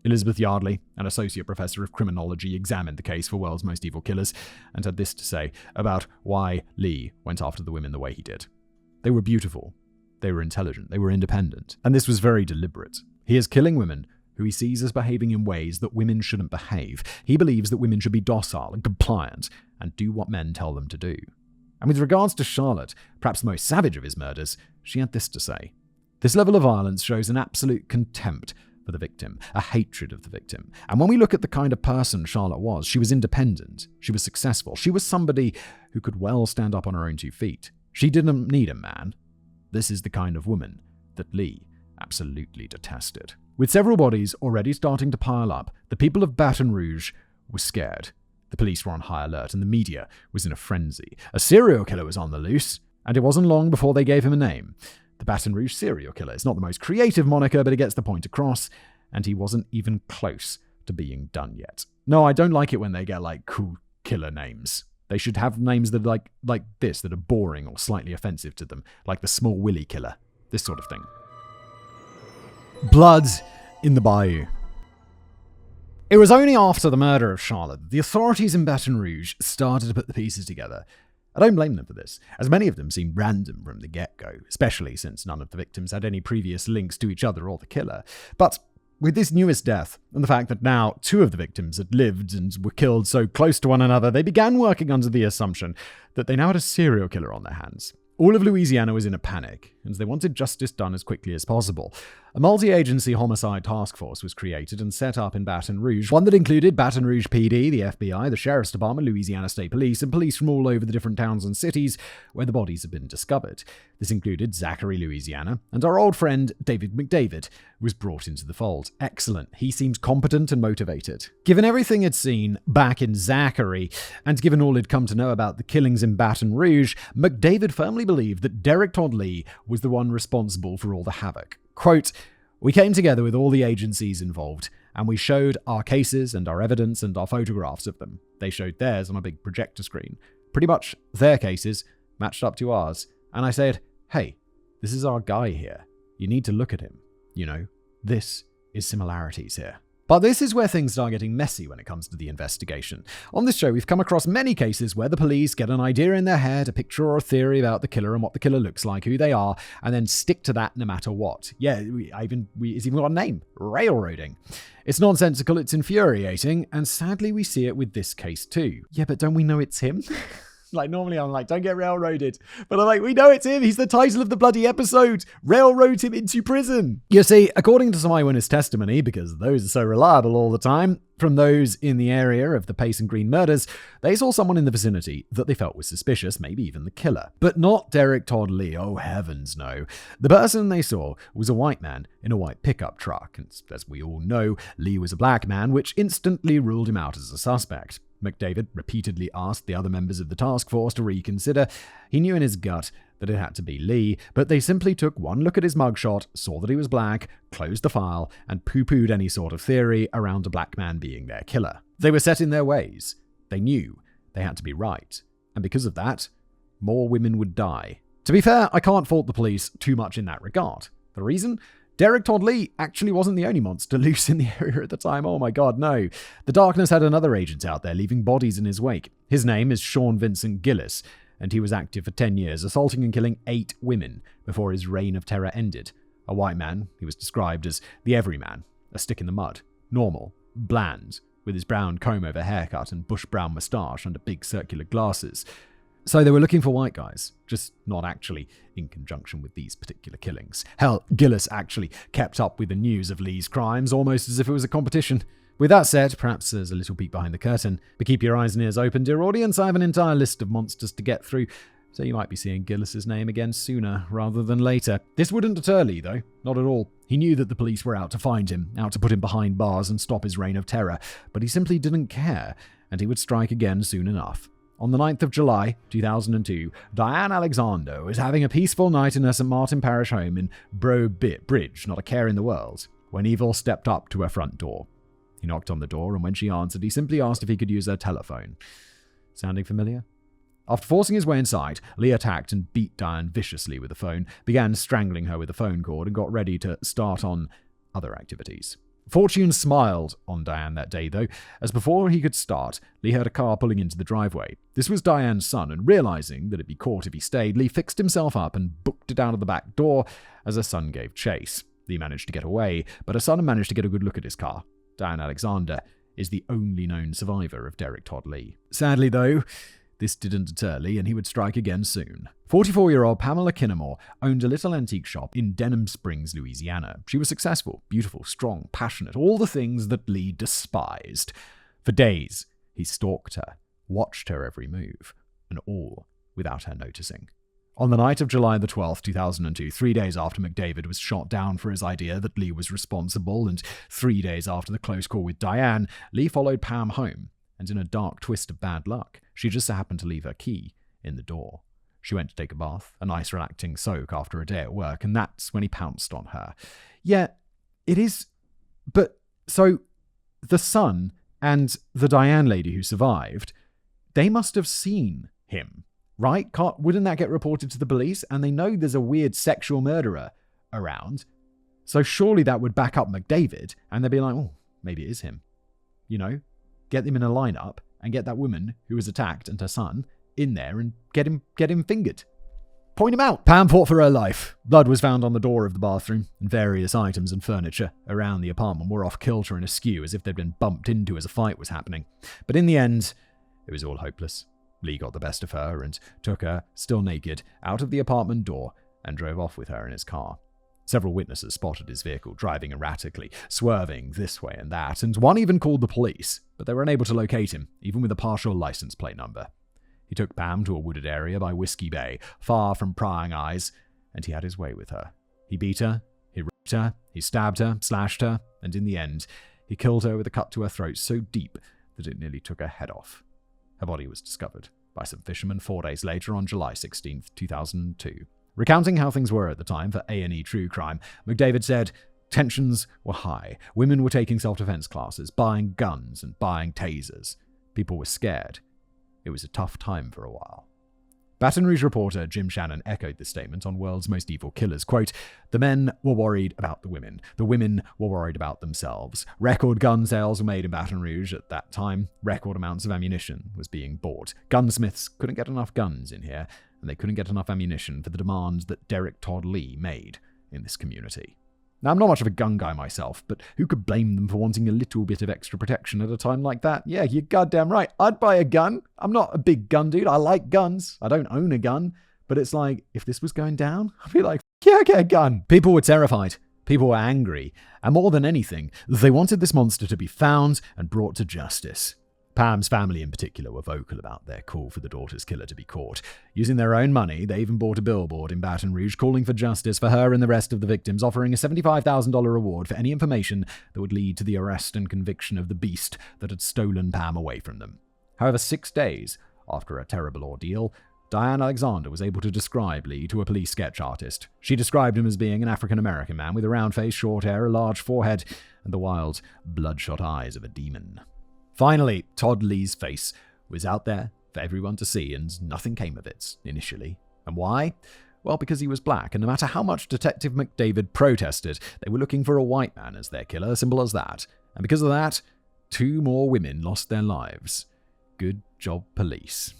Elizabeth Yardley, an associate professor of criminology, examined the case for World's Most Evil Killers and had this to say about why Lee went after the women the way he did. They were beautiful, they were intelligent, they were independent, and this was very deliberate. He is killing women who he sees as behaving in ways that women shouldn't behave. He believes that women should be docile and compliant and do what men tell them to do. And with regards to Charlotte, perhaps the most savage of his murders, she had this to say. This level of violence shows an absolute contempt for the victim, a hatred of the victim. And when we look at the kind of person Charlotte was, she was independent, she was successful, she was somebody who could well stand up on her own 2 feet. She didn't need a man. This is the kind of woman that Lee absolutely detested. With several bodies already starting to pile up, the people of Baton Rouge were scared. The police were on high alert and the media was in a frenzy. A serial killer was on the loose, and it wasn't long before they gave him a name. The Baton Rouge Serial Killer. It's not the most creative moniker, but it gets the point across, and he wasn't even close to being done yet. No, I don't like it when they get cool killer names. They should have names that are like this, that are boring or slightly offensive to them, like the Small Willie Killer, this sort of thing. Blood in the Bayou. It was only after the murder of Charlotte that the authorities in Baton Rouge started to put the pieces together. I don't blame them for this, as many of them seemed random from the get-go, especially since none of the victims had any previous links to each other or the killer. But with this newest death, and the fact that now 2 of the victims had lived and were killed so close to one another, they began working under the assumption that they now had a serial killer on their hands. All of Louisiana was in a panic, and they wanted justice done as quickly as possible. A multi-agency homicide task force was created and set up in Baton Rouge, one that included Baton Rouge PD, the FBI, the Sheriff's Department, Louisiana State Police, and police from all over the different towns and cities where the bodies had been discovered. This included Zachary, Louisiana, and our old friend David McDavid was brought into the fold. Excellent. He seems competent and motivated. Given everything he'd seen back in Zachary, and given all he'd come to know about the killings in Baton Rouge, McDavid firmly believed that Derrick Todd Lee was the one responsible for all the havoc. Quote, "We came together with all the agencies involved, and we showed our cases and our evidence and our photographs of them. They showed theirs on a big projector screen. Pretty much their cases matched up to ours. And I said, hey, this is our guy here. You need to look at him. This is similarities here." But this is where things start getting messy when it comes to the investigation. On this show, we've come across many cases where the police get an idea in their head, a picture or a theory about the killer and what the killer looks like, who they are, and then stick to that no matter what. Yeah, it's even got a name, railroading. It's nonsensical, it's infuriating, and sadly we see it with this case too. Yeah, but don't we know it's him? Normally I'm like, don't get railroaded. But I'm like, we know it's him. He's the title of the bloody episode. Railroad him into prison. You see, according to some eyewitness testimony, because those are so reliable all the time, from those in the area of the Payson Green murders, they saw someone in the vicinity that they felt was suspicious, maybe even the killer. But not Derrick Todd Lee. Oh, heavens no. The person they saw was a white man in a white pickup truck. And as we all know, Lee was a black man, which instantly ruled him out as a suspect. McDavid repeatedly asked the other members of the task force to reconsider. He knew in his gut that it had to be Lee, but they simply took one look at his mugshot, saw that he was black, closed the file, and poo-pooed any sort of theory around a black man being their killer. They were set in their ways. They knew they had to be right. And because of that, more women would die. To be fair, I can't fault the police too much in that regard. The reason? Derrick Todd Lee actually wasn't the only monster loose in the area at the time. Oh my god, no. The darkness had another agent out there leaving bodies in his wake. His name is Sean Vincent Gillis, and he was active for 10 years, assaulting and killing 8 women before his reign of terror ended. A white man, he was described as the everyman, a stick in the mud, normal, bland, with his brown comb-over haircut and bush-brown moustache under big circular glasses. So they were looking for white guys, just not actually in conjunction with these particular killings. Hell, Gillis actually kept up with the news of Lee's crimes almost as if it was a competition. With that said, perhaps there's a little peek behind the curtain, but keep your eyes and ears open, dear audience. I have an entire list of monsters to get through, so you might be seeing Gillis's name again sooner rather than later. This wouldn't deter Lee, though. Not at all. He knew that the police were out to find him, out to put him behind bars and stop his reign of terror, but he simply didn't care, and he would strike again soon enough. On the 9th of July, 2002, Diane Alexander was having a peaceful night in her St. Martin Parish home in Bridge, not a care in the world, when Evil stepped up to her front door. He knocked on the door, and when she answered, he simply asked if he could use her telephone. Sounding familiar? After forcing his way inside, Lee attacked and beat Diane viciously with the phone, began strangling her with the phone cord, and got ready to start on other activities. Fortune smiled on Diane that day, though, as before he could start, Lee heard a car pulling into the driveway. This was Diane's son, and realizing that it'd be caught if he stayed, Lee fixed himself up and booked it out of the back door as her son gave chase. Lee managed to get away, but her son managed to get a good look at his car. Diane Alexander is the only known survivor of Derrick Todd Lee. Sadly, though, this didn't deter Lee, and he would strike again soon. 44-year-old Pamela Kinnemore owned a little antique shop in Denham Springs, Louisiana. She was successful, beautiful, strong, passionate, all the things that Lee despised. For days, he stalked her, watched her every move, and all without her noticing. On the night of July the 12th, 2002, 3 days after McDavid was shot down for his idea that Lee was responsible, and 3 days after the close call with Diane, Lee followed Pam home, and in a dark twist of bad luck, she just so happened to leave her key in the door. She went to take a bath, a nice relaxing soak after a day at work, and that's when he pounced on her. Yeah, it is... But, so, the son and the Diane lady who survived, they must have seen him. Right? Wouldn't that get reported to the police? And they know there's a weird sexual murderer around. So surely that would back up McDavid, and they'd be like, oh, maybe it is him. You know? Get them in a lineup and get that woman who was attacked and her son in there and get him fingered. Point him out. Pam fought for her life. Blood was found on the door of the bathroom, and various items and furniture around the apartment were off kilter and askew as if they'd been bumped into as a fight was happening. But in the end, it was all hopeless. Lee got the best of her and took her, still naked, out of the apartment door and drove off with her in his car. Several witnesses spotted his vehicle driving erratically, swerving this way and that, and one even called the police, but they were unable to locate him, even with a partial license plate number. He took Pam to a wooded area by Whiskey Bay, far from prying eyes, and he had his way with her. He beat her, he raped her, he stabbed her, slashed her, and in the end, he killed her with a cut to her throat so deep that it nearly took her head off. Her body was discovered by some fishermen 4 days later on July 16, 2002. Recounting how things were at the time for A&E True Crime, McDavid said, tensions were high. Women were taking self-defense classes, buying guns and buying tasers. People were scared. It was a tough time for a while. Baton Rouge reporter Jim Shannon echoed this statement on World's Most Evil Killers. Quote, the men were worried about the women. The women were worried about themselves. Record gun sales were made in Baton Rouge at that time. Record amounts of ammunition was being bought. Gunsmiths couldn't get enough guns in here, and they couldn't get enough ammunition for the demands that Derrick Todd Lee made in this community. Now, I'm not much of a gun guy myself, but who could blame them for wanting a little bit of extra protection at a time like that? Yeah, you're goddamn right. I'd buy a gun. I'm not a big gun dude. I like guns. I don't own a gun. But it's like, if this was going down, I'd be like, yeah, get a gun. People were terrified. People were angry. And more than anything, they wanted this monster to be found and brought to justice. Pam's family in particular were vocal about their call for the daughter's killer to be caught. Using their own money, they even bought a billboard in Baton Rouge calling for justice for her and the rest of the victims, offering a $75,000 reward for any information that would lead to the arrest and conviction of the beast that had stolen Pam away from them. However, 6 days after a terrible ordeal, Diane Alexander was able to describe Lee to a police sketch artist. She described him as being an African-American man with a round face, short hair, a large forehead, and the wild, bloodshot eyes of a demon. Finally, Todd Lee's face was out there for everyone to see, and nothing came of it initially. And why? Well, because he was black, and no matter how much Detective McDavid protested, they were looking for a white man as their killer, simple as that. And because of that, 2 more women lost their lives. Good job, police.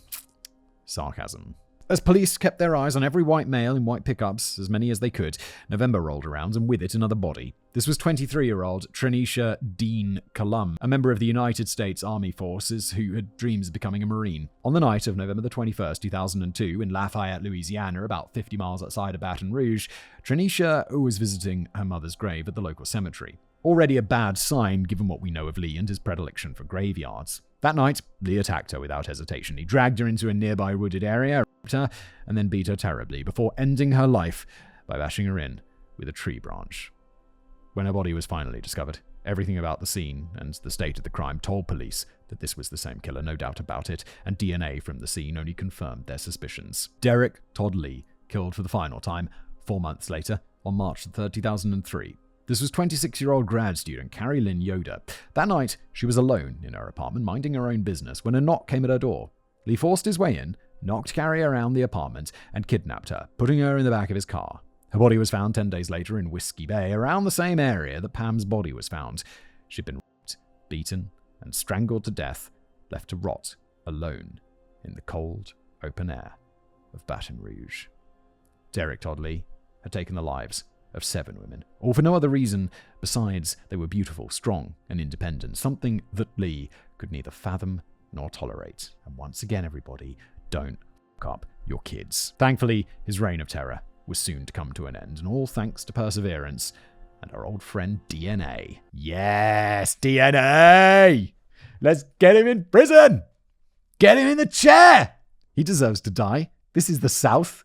Sarcasm. As police kept their eyes on every white male in white pickups, as many as they could, November rolled around, and with it another body. This was 23-year-old Trenisha Dean Cullum, a member of the United States Army Forces who had dreams of becoming a Marine. On the night of November the 21st, 2002, in Lafayette, Louisiana, about 50 miles outside of Baton Rouge, Trenisha was visiting her mother's grave at the local cemetery. already a bad sign given what we know of Lee and his predilection for graveyards. That night, Lee attacked her without hesitation. He dragged her into a nearby wooded area, raped her, and then beat her terribly before ending her life by bashing her in with a tree branch. When her body was finally discovered, everything about the scene and the state of the crime told police that this was the same killer, no doubt about it, and DNA from the scene only confirmed their suspicions. Derrick Todd Lee, killed for the final time 4 months later, on March 3, 2003. This was 26-year-old grad student Carrie Lynn Yoder. That night, she was alone in her apartment, minding her own business, when a knock came at her door. Lee forced his way in, knocked Carrie around the apartment, and kidnapped her, putting her in the back of his car. Her body was found 10 days later in Whiskey Bay, around the same area that Pam's body was found. She'd been raped, beaten, and strangled to death, left to rot alone in the cold, open air of Baton Rouge. Derrick Todd Lee had taken the lives of 7 women, all for no other reason besides they were beautiful, strong, and independent, something that Lee could neither fathom nor tolerate. And once again, everybody, don't fuck up your kids. Thankfully, his reign of terror was soon to come to an end, and all thanks to perseverance and our old friend DNA. Yes, DNA! Let's get him in prison! Get him in the chair! He deserves to die. This is the South.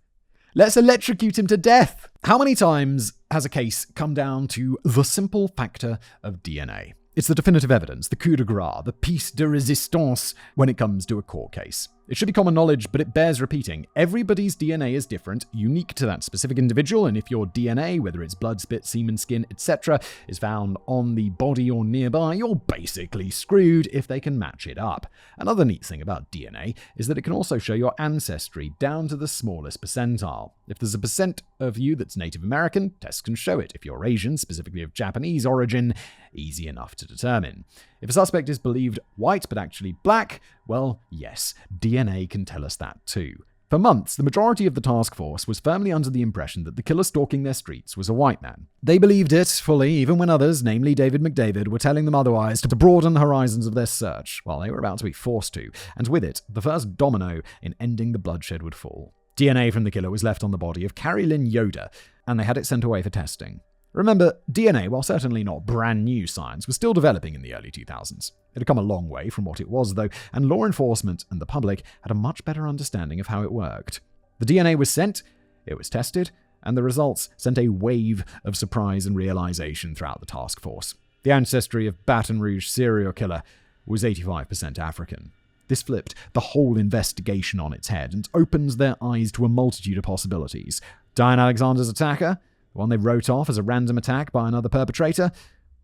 Let's electrocute him to death. How many times has a case come down to the simple factor of DNA? It's the definitive evidence, the coup de grace, the piece de résistance when it comes to a court case. It should be common knowledge, but it bears repeating. Everybody's DNA is different, unique to that specific individual, and if your DNA, whether it's blood, spit, semen, skin, etc., is found on the body or nearby, you're basically screwed if they can match it up. Another neat thing about DNA is that it can also show your ancestry down to the smallest percentile. If there's a percent of you that's Native American, tests can show it. If you're Asian, specifically of Japanese origin, easy enough to determine. If a suspect is believed white but actually black, well, yes, DNA can tell us that too. For months, the majority of the task force was firmly under the impression that the killer stalking their streets was a white man. They believed it fully, even when others, namely David McDavid, were telling them otherwise to broaden the horizons of their search, while they were about to be forced to, and with it, the first domino in ending the bloodshed would fall. DNA from the killer was left on the body of Carrie Lynn Yoder, and they had it sent away for testing. Remember, DNA, while certainly not brand new science, was still developing in the early 2000s. It had come a long way from what it was, though, and law enforcement and the public had a much better understanding of how it worked. The DNA was sent, it was tested, and the results sent a wave of surprise and realization throughout the task force. The ancestry of Baton Rouge Serial Killer was 85% African. This flipped the whole investigation on its head and opens their eyes to a multitude of possibilities. Diane Alexander's attacker, the one they wrote off as a random attack by another perpetrator?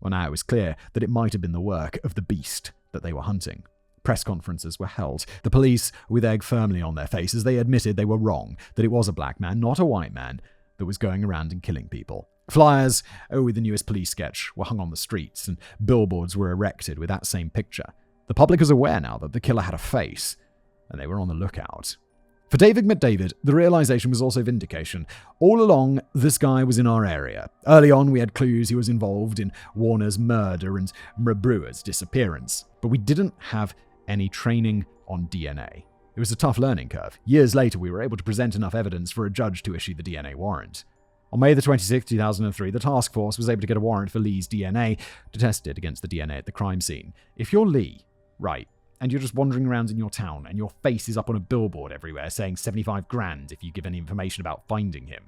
Well, now it was clear that it might have been the work of the beast that they were hunting. Press conferences were held. The police, with egg firmly on their faces, they admitted they were wrong, that it was a black man, not a white man, that was going around and killing people. Flyers, with the newest police sketch, were hung on the streets, and billboards were erected with that same picture. The public was aware now that the killer had a face, and they were on the lookout. For David McDavid, the realization was also vindication. All along, this guy was in our area. Early on, we had clues he was involved in Warner's murder and Brewer's disappearance, but we didn't have any training on DNA. It was a tough learning curve. Years later, we were able to present enough evidence for a judge to issue the DNA warrant. On May 26, 2003, the task force was able to get a warrant for Lee's DNA to test it against the DNA at the crime scene. If you're Lee, right, and you're just wandering around in your town and your face is up on a billboard everywhere saying 75 grand if you give any information about finding him,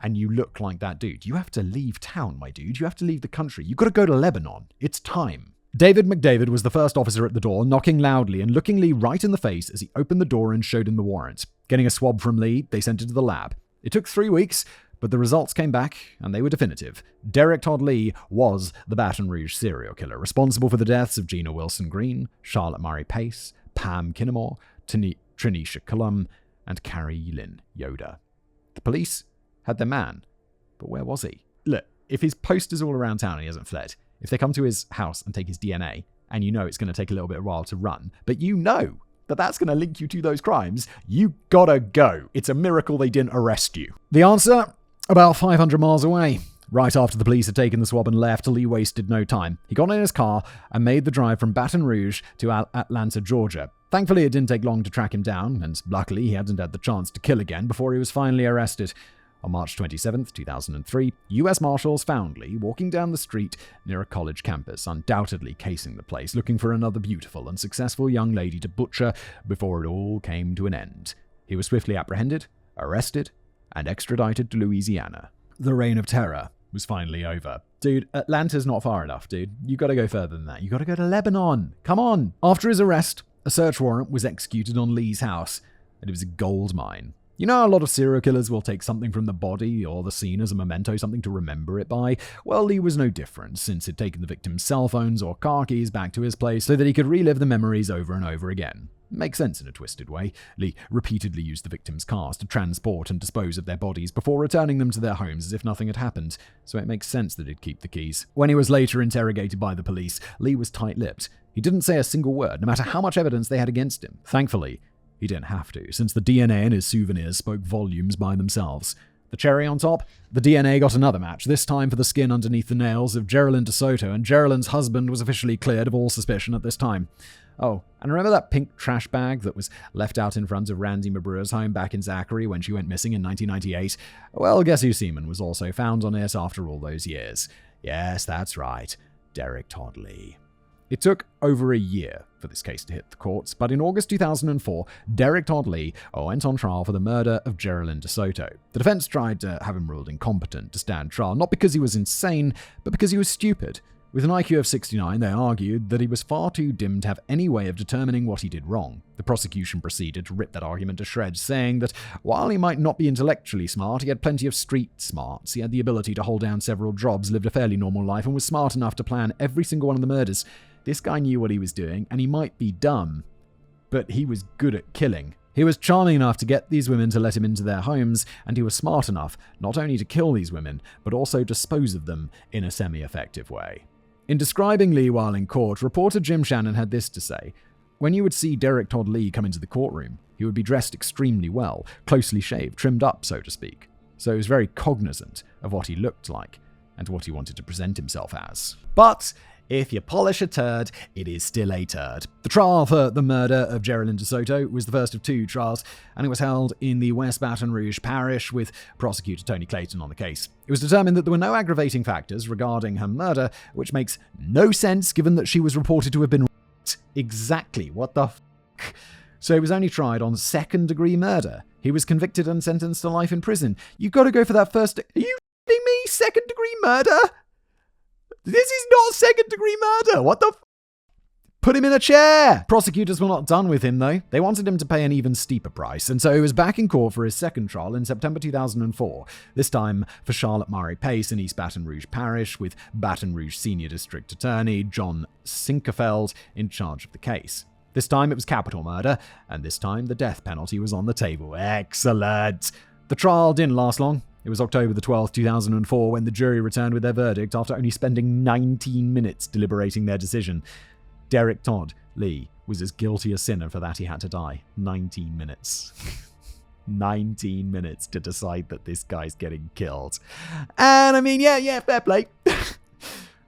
and you look like that dude, you have to leave town, my dude. You have to leave the country. You've got to go to Lebanon. It's time. David McDavid was the first officer at the door, knocking loudly and looking Lee right in the face as he opened the door and showed him the warrant. Getting a swab from Lee, they sent it to the lab. It took 3 weeks, but the results came back, and they were definitive. Derrick Todd Lee was the Baton Rouge serial killer, responsible for the deaths of Gina Wilson Green, Charlotte Murray Pace, Pam Kinnemore, Trinisha Cullum, and Carrie Lynn Yoder. The police had their man, but where was he? Look, if his posters all around town and he hasn't fled, if they come to his house and take his DNA, and you know it's going to take a little bit of a while to run, but you know that that's going to link you to those crimes, you gotta go. It's a miracle they didn't arrest you. The answer? About 500 miles away. Right after the police had taken the swab and left, Lee wasted no time. He got in his car and made the drive from Baton Rouge to Atlanta, Georgia. Thankfully, it didn't take long to track him down, and luckily he hadn't had the chance to kill again before he was finally arrested. On March 27, 2003, U.S. Marshals found Lee walking down the street near a college campus, undoubtedly casing the place, looking for another beautiful and successful young lady to butcher before it all came to an end. He was swiftly apprehended, arrested, and extradited to Louisiana. The reign of terror was finally over. Dude, Atlanta's not far enough, dude. You gotta go further than that. You gotta go to Lebanon. Come on! After his arrest, a search warrant was executed on Lee's house, and it was a gold mine. You know how a lot of serial killers will take something from the body or the scene as a memento, something to remember it by? Well, Lee was no different, since he'd taken the victim's cell phones or car keys back to his place so that he could relive the memories over and over again. Makes sense in a twisted way. Lee repeatedly used the victims' cars to transport and dispose of their bodies before returning them to their homes as if nothing had happened, so it makes sense that he'd keep the keys. When he was later interrogated by the police, Lee was tight-lipped. He didn't say a single word, no matter how much evidence they had against him. Thankfully, he didn't have to, since the DNA in his souvenirs spoke volumes by themselves. The cherry on top? The DNA got another match, this time for the skin underneath the nails of Geraldine DeSoto, and Geraldine's husband was officially cleared of all suspicion at this time. Oh, and remember that pink trash bag that was left out in front of Randy Mabrua's home back in Zachary when she went missing in 1998? Well, guess whose semen was also found on it after all those years? Yes, that's right. Derrick Todd Lee. It took over a year for this case to hit the courts, but in August 2004, Derrick Todd Lee went on trial for the murder of Geraldine DeSoto. The defense tried to have him ruled incompetent to stand trial, not because he was insane, but because he was stupid. With an IQ of 69, they argued that he was far too dim to have any way of determining what he did wrong. The prosecution proceeded to rip that argument to shreds, saying that while he might not be intellectually smart, he had plenty of street smarts. He had the ability to hold down several jobs, lived a fairly normal life, and was smart enough to plan every single one of the murders. This guy knew what he was doing, and he might be dumb, but he was good at killing. He was charming enough to get these women to let him into their homes, and he was smart enough not only to kill these women, but also dispose of them in a semi-effective way. In describing Lee while in court, reporter Jim Shannon had this to say: "When you would see Derrick Todd Lee come into the courtroom, he would be dressed extremely well, closely shaved, trimmed up, so to speak. So he was very cognizant of what he looked like and what he wanted to present himself as. But if you polish a turd, it is still a turd." The trial for the murder of Geraldine DeSoto was the first of two trials, and it was held in the West Baton Rouge parish with prosecutor Tony Clayton on the case. It was determined that there were no aggravating factors regarding her murder, which makes no sense given that she was reported to have been raped. Exactly, what the f***? So he was only tried on second-degree murder. He was convicted and sentenced to life in prison. You gotta go for that first... Are you f***ing me? Second-degree murder? This is not second-degree murder. What the f***? Put him in a chair. Prosecutors were not done with him, though. They wanted him to pay an even steeper price, and so he was back in court for his second trial in September 2004, this time for Charlotte Murray Pace in East Baton Rouge Parish, with Baton Rouge Senior District Attorney John Sinkerfeld in charge of the case. This time it was capital murder, and this time the death penalty was on the table. Excellent. The trial didn't last long. It was October the 12th, 2004, when the jury returned with their verdict after only spending 19 minutes deliberating their decision. Derrick Todd Lee was as guilty a sinner for that he had to die. 19 minutes. 19 minutes to decide that this guy's getting killed. And I mean, yeah, fair play.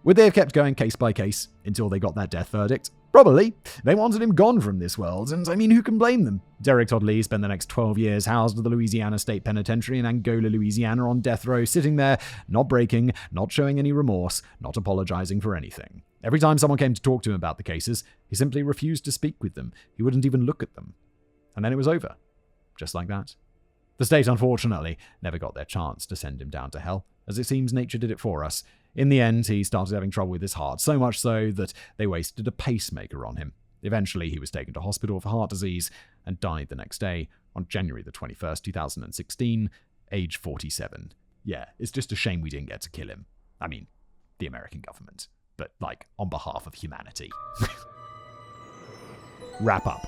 Would they have kept going case by case until they got that death verdict? Probably. They wanted him gone from this world, and I mean, who can blame them? Derrick Todd Lee spent the next 12 years housed at the Louisiana State Penitentiary in Angola, Louisiana, on death row, sitting there, not breaking, not showing any remorse, not apologizing for anything. Every time someone came to talk to him about the cases, he simply refused to speak with them. He wouldn't even look at them. And then it was over. Just like that. The state, unfortunately, never got their chance to send him down to hell, as it seems nature did it for us. In the end, he started having trouble with his heart, so much so that they wasted a pacemaker on him. Eventually, he was taken to hospital for heart disease and died the next day on January the 21st, 2016, age 47. Yeah, it's just a shame we didn't get to kill him. I mean, the American government. But, on behalf of humanity. Wrap up.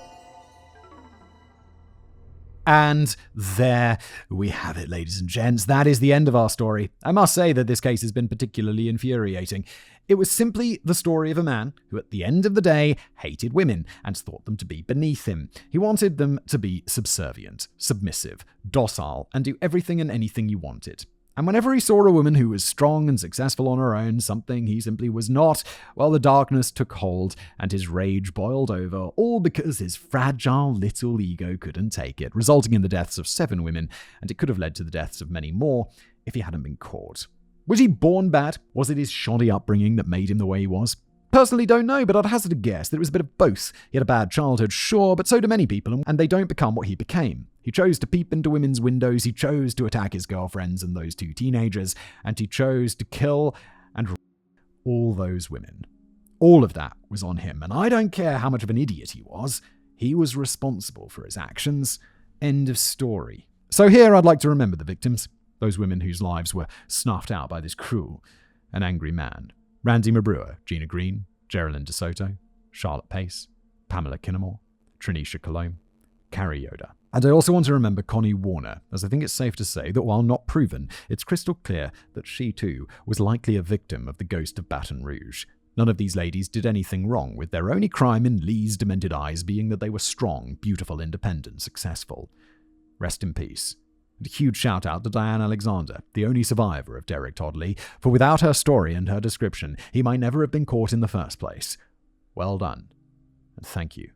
And there we have it, ladies and gents. That is the end of our story. I must say that this case has been particularly infuriating. It was simply the story of a man who, at the end of the day, hated women and thought them to be beneath him. He wanted them to be subservient, submissive, docile, and do everything and anything you wanted. And whenever he saw a woman who was strong and successful on her own, something he simply was not, well, the darkness took hold and his rage boiled over, all because his fragile little ego couldn't take it, resulting in the deaths of 7 women, and it could have led to the deaths of many more if he hadn't been caught. Was he born bad? Was it his shoddy upbringing that made him the way he was? Personally don't know, but I'd hazard a guess that it was a bit of both. He had a bad childhood, sure, but so do many people, and they don't become what he became. He chose to peep into women's windows, he chose to attack his girlfriends and those 2 teenagers, and he chose to kill and all those women. All of that was on him, and I don't care how much of an idiot he was responsible for his actions. End of story. So here I'd like to remember the victims, those women whose lives were snuffed out by this cruel and angry man. Randy Mabrewer, Gina Green, Geraldine DeSoto, Charlotte Pace, Pamela Kinnemore, Trinisha Colomb, Carrie Yoder. And I also want to remember Connie Warner, as I think it's safe to say that while not proven, it's crystal clear that she too was likely a victim of the ghost of Baton Rouge. None of these ladies did anything wrong, with their only crime in Lee's demented eyes being that they were strong, beautiful, independent, successful. Rest in peace. And a huge shout out to Diane Alexander, the only survivor of Derrick Todd Lee, for without her story and her description, he might never have been caught in the first place. Well done. And thank you.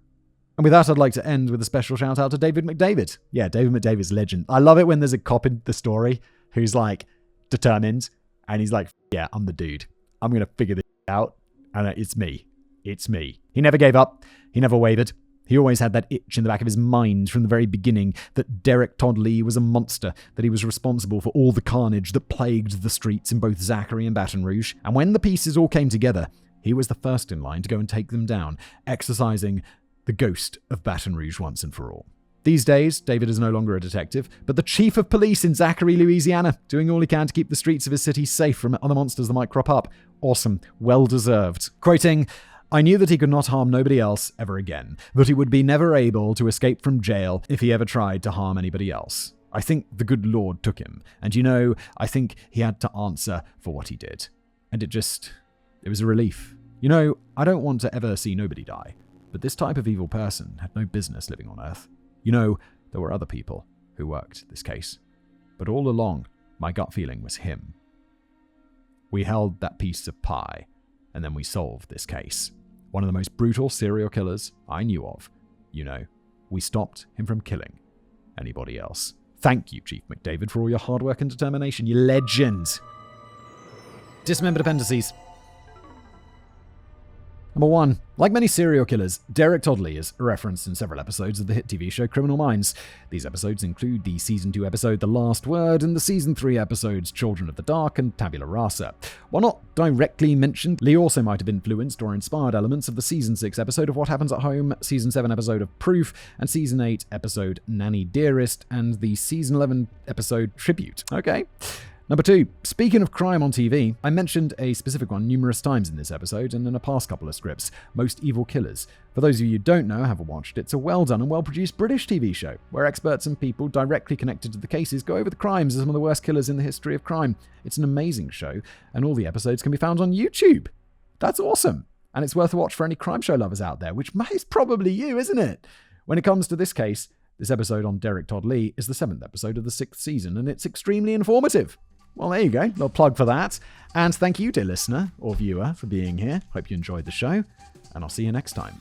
And with that, I'd like to end with a special shout out to David McDavid. Yeah, David McDavid's legend. I love it when there's a cop in the story who's like determined and he's like, yeah, I'm the dude. I'm going to figure this out. And it's me. It's me. He never gave up. He never wavered. He always had that itch in the back of his mind from the very beginning that Derrick Todd Lee was a monster, that he was responsible for all the carnage that plagued the streets in both Zachary and Baton Rouge. And when the pieces all came together, he was the first in line to go and take them down, exorcising the ghost of Baton Rouge once and for all. These days, David is no longer a detective, but the chief of police in Zachary, Louisiana, doing all he can to keep the streets of his city safe from other monsters that might crop up. Awesome. Well deserved. Quoting, I knew that he could not harm nobody else ever again, that he would be never able to escape from jail if he ever tried to harm anybody else. I think the good Lord took him, and I think he had to answer for what he did. And it was a relief. I don't want to ever see nobody die, but this type of evil person had no business living on Earth. There were other people who worked this case, but all along, my gut feeling was him. We held that piece of pie, and then we solved this case. One of the most brutal serial killers I knew of. We stopped him from killing anybody else. Thank you, Chief McDavid, for all your hard work and determination. You legend. Dismembered appendices. Number 1. Like many serial killers, Derrick Todd Lee is referenced in several episodes of the hit TV show Criminal Minds. These episodes include the Season 2 episode The Last Word and the Season 3 episodes Children of the Dark and Tabula Rasa. While not directly mentioned, Lee also might have influenced or inspired elements of the Season 6 episode of What Happens at Home, Season 7 episode of Proof, and Season 8 episode Nanny Dearest, and the Season 11 episode Tribute. Okay. Number 2, speaking of crime on TV, I mentioned a specific one numerous times in this episode and in a past couple of scripts, Most Evil Killers. For those of you who don't know, haven't watched, it's a well-done and well-produced British TV show, where experts and people directly connected to the cases go over the crimes of some of the worst killers in the history of crime. It's an amazing show, and all the episodes can be found on YouTube. That's awesome, and it's worth a watch for any crime show lovers out there, which is probably you, isn't it? When it comes to this case, this episode on Derrick Todd Lee is the 7th episode of the 6th season, and it's extremely informative. Well, there you go. Little plug for that. And thank you, dear listener or viewer, for being here. Hope you enjoyed the show, and I'll see you next time.